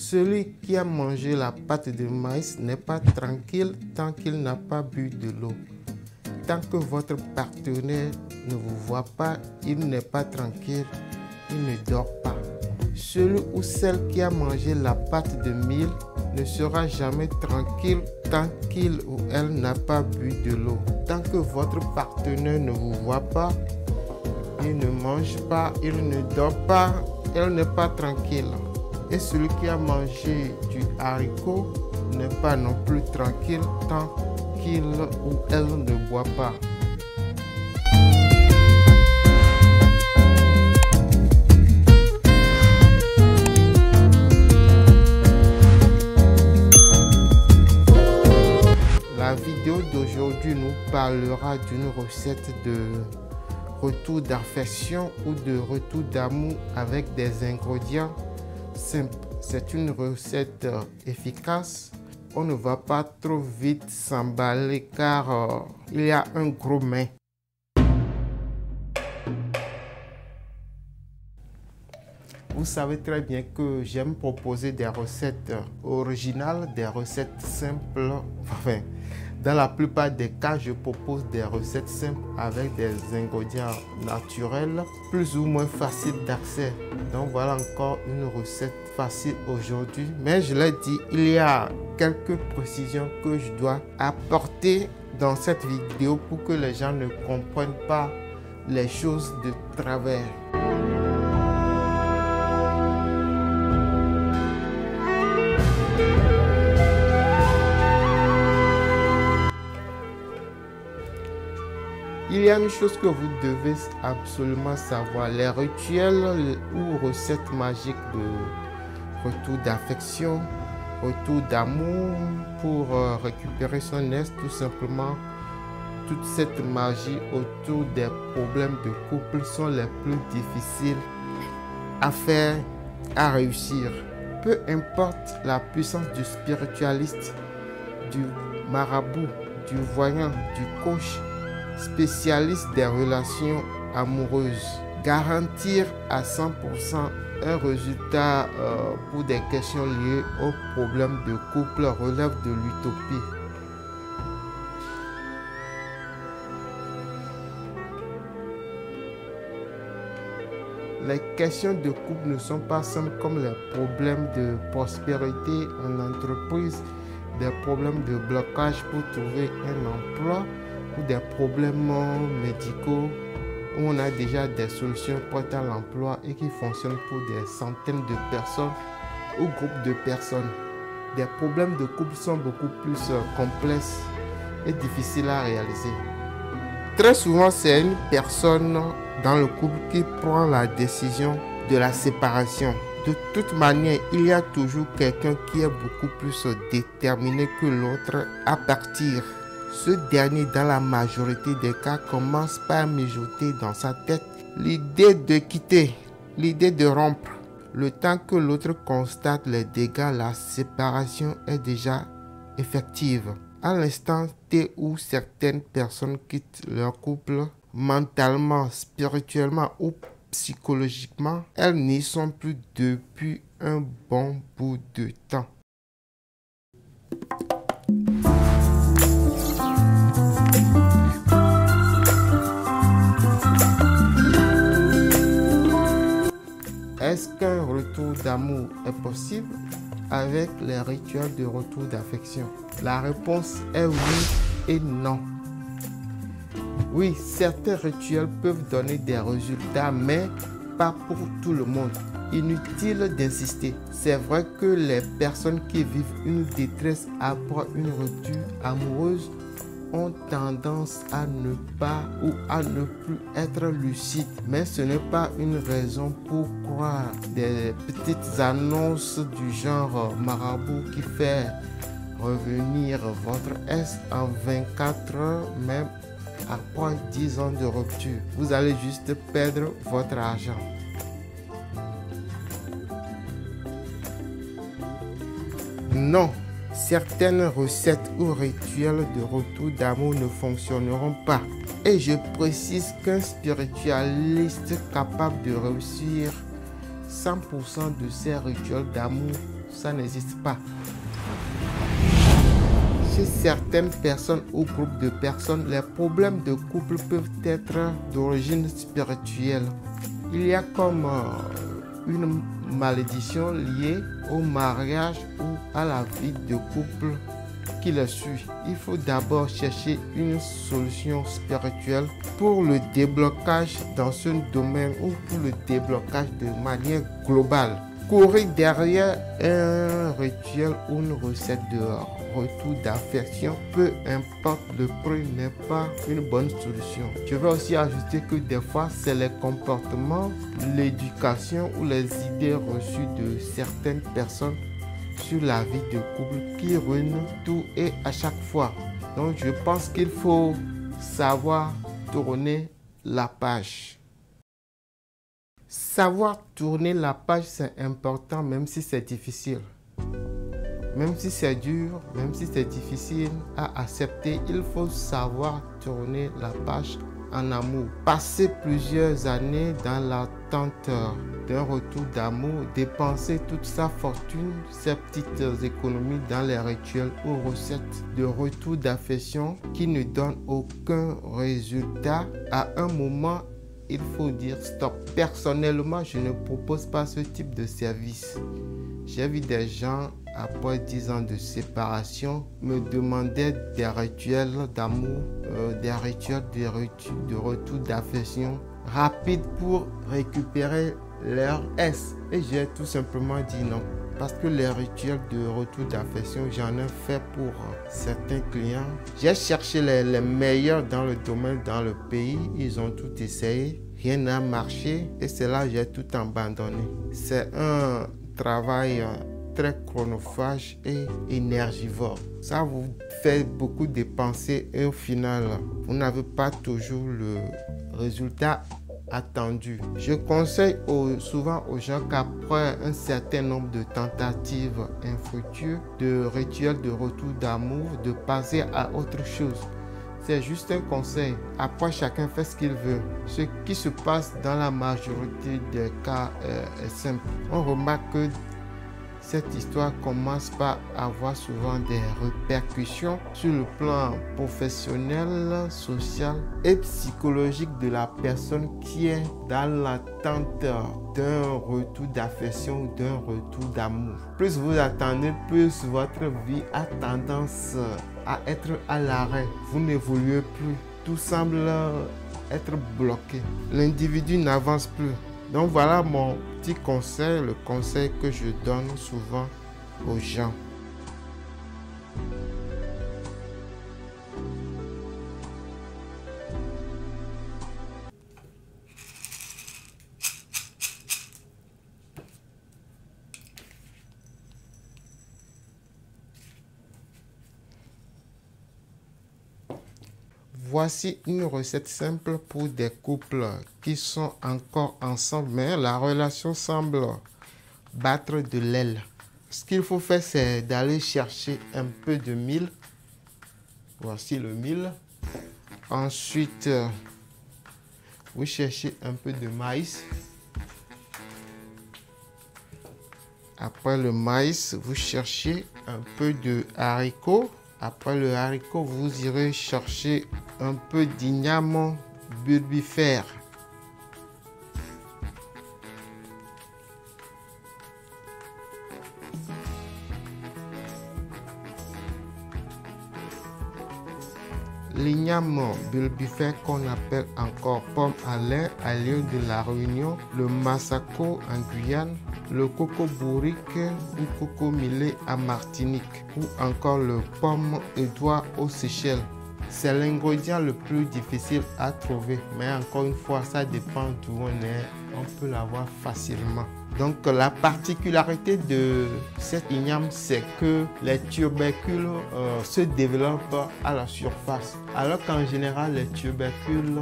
Celui qui a mangé la pâte de maïs n'est pas tranquille tant qu'il n'a pas bu de l'eau. Tant que votre partenaire ne vous voit pas, il n'est pas tranquille, il ne dort pas. Celui ou celle qui a mangé la pâte de mil ne sera jamais tranquille tant qu'il ou elle n'a pas bu de l'eau. Tant que votre partenaire ne vous voit pas, il ne mange pas, il ne dort pas, elle n'est pas tranquille. Et celui qui a mangé du haricot n'est pas non plus tranquille tant qu'il ou elle ne boit pas. La vidéo d'aujourd'hui nous parlera d'une recette de retour d'affection ou de retour d'amour avec des ingrédients simples. C'est une recette efficace. On ne va pas trop vite s'emballer car il y a un gros mais. Vous savez très bien que j'aime proposer des recettes originales, des recettes simples. Enfin, dans la plupart des cas, je propose des recettes simples avec des ingrédients naturels, plus ou moins faciles d'accès. Donc voilà encore une recette facile aujourd'hui. Mais je l'ai dit, il y a quelques précisions que je dois apporter dans cette vidéo pour que les gens ne comprennent pas les choses de travers. Il y a une chose que vous devez absolument savoir. Les rituels ou recettes magiques de retour d'affection, retour d'amour pour récupérer son ex, tout simplement, toute cette magie autour des problèmes de couple sont les plus difficiles à faire, à réussir. Peu importe la puissance du spiritualiste, du marabout, du voyant, du coach, spécialiste des relations amoureuses. Garantir à 100% un résultat pour des questions liées aux problèmes de couple relève de l'utopie. Les questions de couple ne sont pas simples comme les problèmes de prospérité en entreprise, des problèmes de blocage pour trouver un emploi, ou des problèmes médicaux où on a déjà des solutions prêtes à l'emploi et qui fonctionnent pour des centaines de personnes ou groupes de personnes. Des problèmes de couple sont beaucoup plus complexes et difficiles à réaliser. Très souvent, c'est une personne dans le couple qui prend la décision de la séparation. De toute manière, il y a toujours quelqu'un qui est beaucoup plus déterminé que l'autre à partir. Ce dernier, dans la majorité des cas, commence par mijoter dans sa tête l'idée de quitter, l'idée de rompre. Le temps que l'autre constate les dégâts, la séparation est déjà effective. À l'instant T où certaines personnes quittent leur couple, mentalement, spirituellement ou psychologiquement, elles n'y sont plus depuis un bon bout de temps. Est-ce qu'un retour d'amour est possible avec les rituels de retour d'affection? La réponse est oui et non. Oui, certains rituels peuvent donner des résultats, mais pas pour tout le monde. Inutile d'insister. C'est vrai que les personnes qui vivent une détresse après une rupture amoureuse ont tendance à ne pas ou à ne plus être lucides. Mais ce n'est pas une raison pour croire des petites annonces du genre marabout qui fait revenir votre ex en 24 heures, même après 10 ans de rupture. Vous allez juste perdre votre argent. Non. Certaines recettes ou rituels de retour d'amour ne fonctionneront pas. Et je précise qu'un spiritualiste capable de réussir 100% de ces rituels d'amour ça n'existe pas. Chez certaines personnes ou groupes de personnes, les problèmes de couple peuvent être d'origine spirituelle. Il y a comme une malédiction liée au mariage ou à la vie de couple qui le suit. Il faut d'abord chercher une solution spirituelle pour le déblocage dans ce domaine ou pour le déblocage de manière globale. Courir derrière un rituel ou une recette de retour d'affection, peu importe le prix, n'est pas une bonne solution. Je vais aussi ajouter que des fois, c'est les comportements, l'éducation ou les idées reçues de certaines personnes sur la vie de couple qui ruinent tout et à chaque fois. Donc, je pense qu'il faut savoir tourner la page. Savoir tourner la page, c'est important, même si c'est difficile. Même si c'est dur, même si c'est difficile à accepter, il faut savoir tourner la page en amour. Passer plusieurs années dans l'attente d'un retour d'amour, dépenser toute sa fortune, ses petites économies dans les rituels ou recettes de retour d'affection qui ne donnent aucun résultat, à un moment, il faut dire stop. Personnellement, je ne propose pas ce type de service. J'ai vu des gens, après 10 ans de séparation, me demander des rituels d'amour, des rituels de retour d'affection rapides pour récupérer leur S. Et j'ai tout simplement dit non. Parce que les rituels de retour d'affection, j'en ai fait pour certains clients. J'ai cherché les meilleurs dans le domaine, dans le pays. Ils ont tout essayé. Rien n'a marché et c'est là que j'ai tout abandonné. C'est un travail très chronophage et énergivore. Ça vous fait beaucoup dépenser et au final, vous n'avez pas toujours le résultat attendu. Je conseille souvent aux gens qu'après un certain nombre de tentatives infructueuses, de rituels de retour d'amour, de passer à autre chose. C'est juste un conseil. Après, chacun fait ce qu'il veut. Ce qui se passe dans la majorité des cas est simple. On remarque que cette histoire commence par avoir souvent des répercussions sur le plan professionnel, social et psychologique de la personne qui est dans l'attente d'un retour d'affection ou d'un retour d'amour. Plus vous attendez, plus votre vie a tendance à être à l'arrêt. Vous n'évoluez plus. Tout semble être bloqué. L'individu n'avance plus. Donc voilà mon petit conseil, le conseil que je donne souvent aux gens. Voici une recette simple pour des couples qui sont encore ensemble, mais la relation semble battre de l'aile. Ce qu'il faut faire, c'est d'aller chercher un peu de mil. Voici le mil. Ensuite, vous cherchez un peu de maïs. Après le maïs, vous cherchez un peu de haricots. Après le haricot, vous irez chercher un peu d'igname bulbifère. L'igname bulbifère qu'on appelle encore pomme à lait à l'île de la Réunion, le massako en Guyane, le coco bourrique ou coco millet à Martinique ou encore le pomme Édouard aux Seychelles. C'est l'ingrédient le plus difficile à trouver, mais encore une fois, ça dépend d'où on est. On peut l'avoir facilement. Donc la particularité de cet igname, c'est que les tubercules se développent à la surface. Alors qu'en général, les tubercules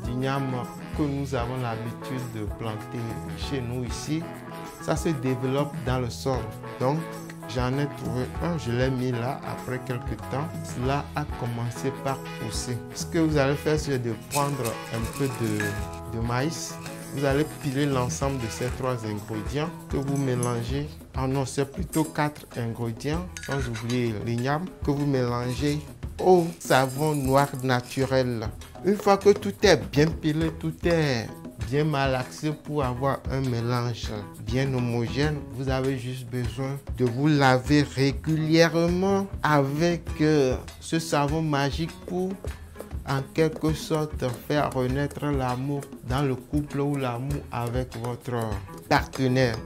d'igname que nous avons l'habitude de planter chez nous ici, ça se développe dans le sol. Donc j'en ai trouvé un, je l'ai mis là après quelques temps. Cela a commencé par pousser. Ce que vous allez faire, c'est de prendre un peu de maïs. Vous allez piler l'ensemble de ces trois ingrédients que vous mélangez Ah non, c'est plutôt 4 ingrédients, sans oublier l'igname que vous mélangez au savon noir naturel. Une fois que tout est bien pilé, tout est bien malaxé pour avoir un mélange bien homogène, vous avez juste besoin de vous laver régulièrement avec ce savon magique pour en quelque sorte faire renaître l'amour dans le couple ou l'amour avec votre partenaire.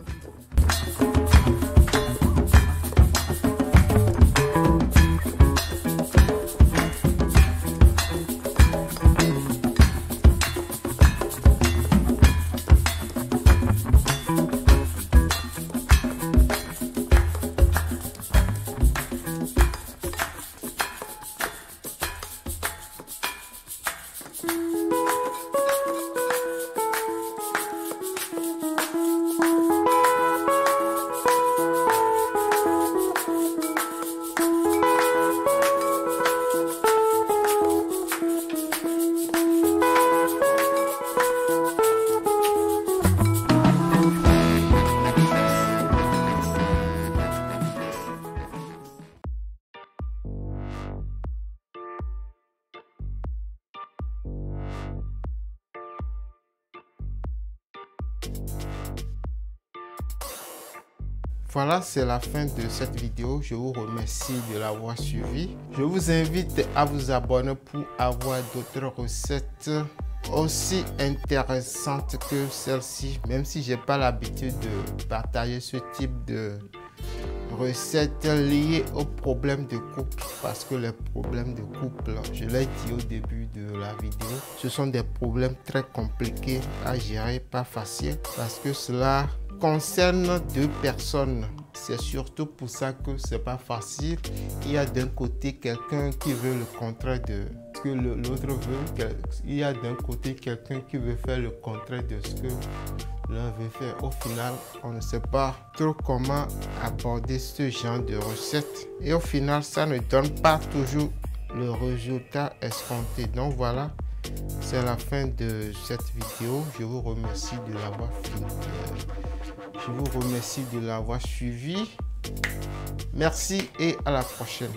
Voilà, c'est la fin de cette vidéo. Je vous remercie de l'avoir suivi. Je vous invite à vous abonner pour avoir d'autres recettes aussi intéressantes que celle-ci. Même si j'ai pas l'habitude de partager ce type de recettes liées aux problèmes de couple. Parce que les problèmes de couple, je l'ai dit au début de la vidéo, ce sont des problèmes très compliqués à gérer, pas facile. Parce que cela concerne deux personnes. C'est surtout pour ça que c'est pas facile. Il y a d'un côté quelqu'un qui veut le contraire de ce que l'autre veut. Il y a d'un côté quelqu'un qui veut faire le contraire de ce que l'un veut faire. Au final, on ne sait pas trop comment aborder ce genre de recette. Et au final, ça ne donne pas toujours le résultat escompté. Donc voilà. C'est la fin de cette vidéo. Je vous remercie de l'avoir fini. Je vous remercie de l'avoir suivi. Merci et à la prochaine.